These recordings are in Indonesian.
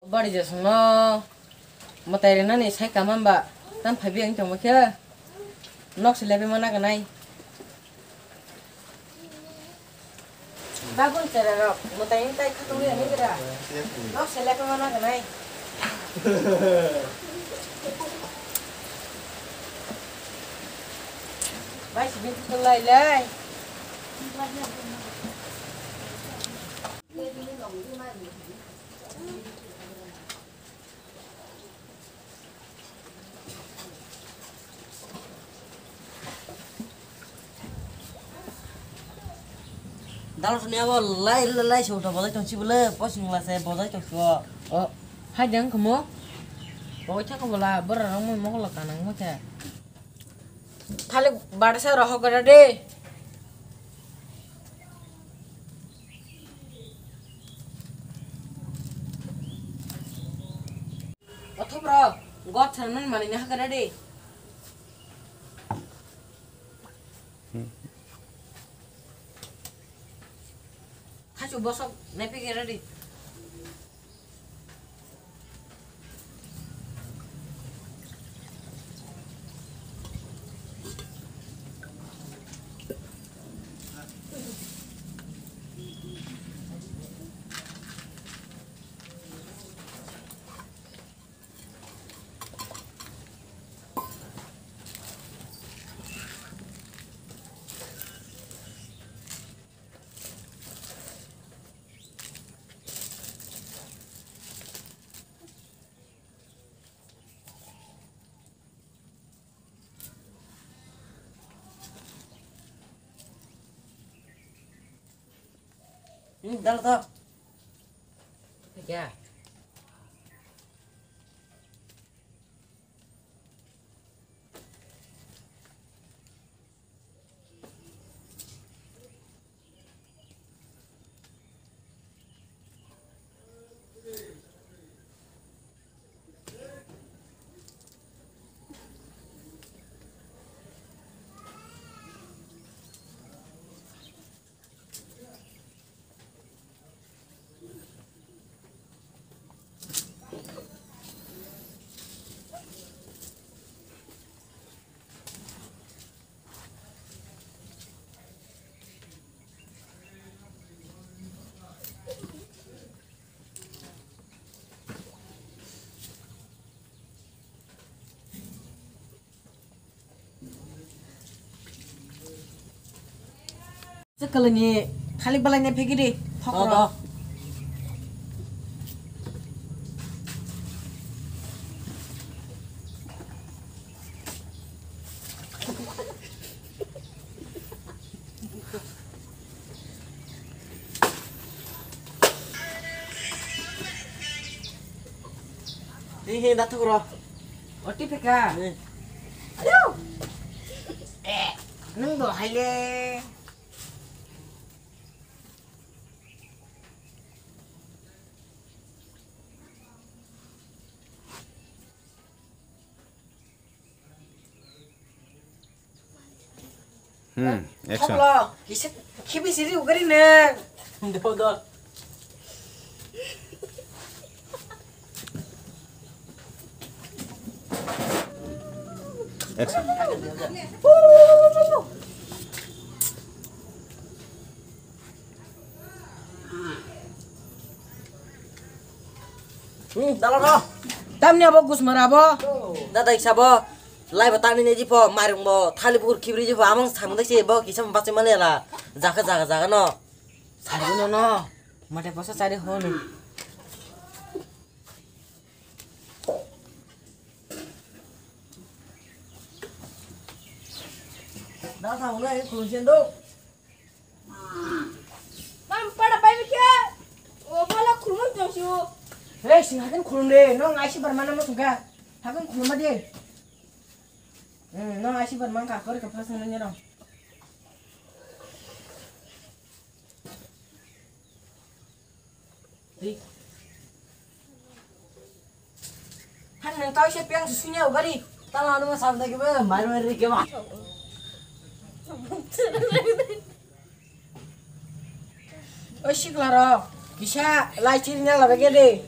Bari jasung no matai rena ni sai kamam ba tam phabi ang tong makhe nok sile be mana kanai bagun tera rok matai ang tai khatung ni kira nok sile be mana kanai bai sibin tu lai lai Dalam sini apa lai sudah boleh congsi boleh posing lah saya boleh congsi oh hai jangan kamu bawa cak kamu lah berang mau lah kanang mau cak thale bada sa roho gara de otho bro got sarman mani na gara de Hacu bosok nepi kira di. Dalam tak? Ya. Sekali ni kali balanya pergi deh. Hokro. Ini datang kro. Oti peka. Ayo. Neng do haile. Action. Hoklo. Iset kibi siri ugari neng. Do. Action. Dalam no. Tamni abo gus marabo. Dada isabo. Lai batani ne jipo marung bo thali bukur kibri jipo amang samudai se bo kisam bache malela. Jaga no. Sari no. Mate pasa sari honu. Dah tahu lah ini kunci tu. Mam pada bayi ke? Oh malah kurun jauh. Hei, sing hakan kurun deh. No ngasih bermana masuk ga? Hakan kurun deh. No ngasih bermana kakor ke pasang nanya dong. Di. Han nang tahu siapa yang susunya ugari. Tahu anu mas sampai ke mana? Malu ke mana? Oh sih klaro, bisa lai cirinya lah begini.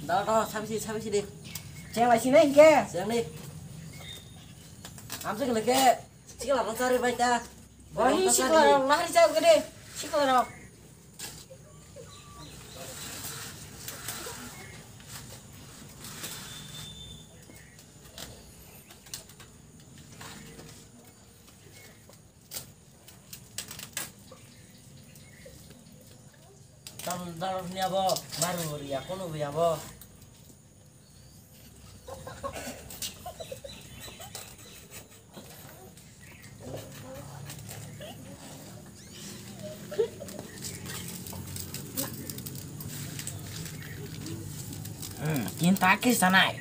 Đó, sao đi. Ceng lại xin anh kia. Xem đi. Am cái cái. Chỉ là nó ra đi vậy ta. Ôi, xích là nó đi sao cái đi. Xích là nó. Dalam ni apa? Baru ya, kono be apa? Cinta ke sana.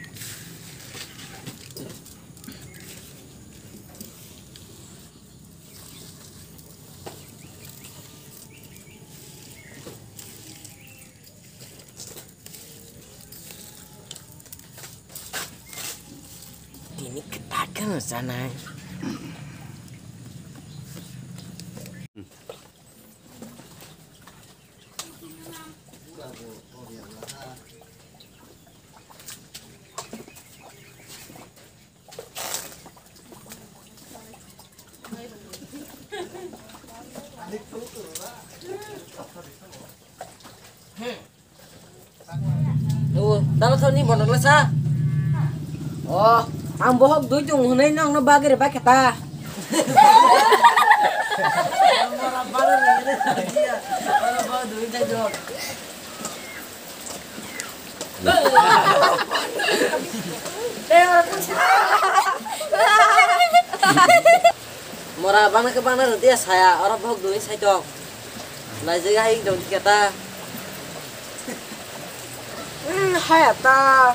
Ini ketakan sana. Dalam tahun ini bono lesa. Oh, ang buhok dujung hunay nang nabagay ba kita. Mora bang ke bang nanti ya saya orang bahuk duit saya cok. Lah jaga hing dong kita. Hayata.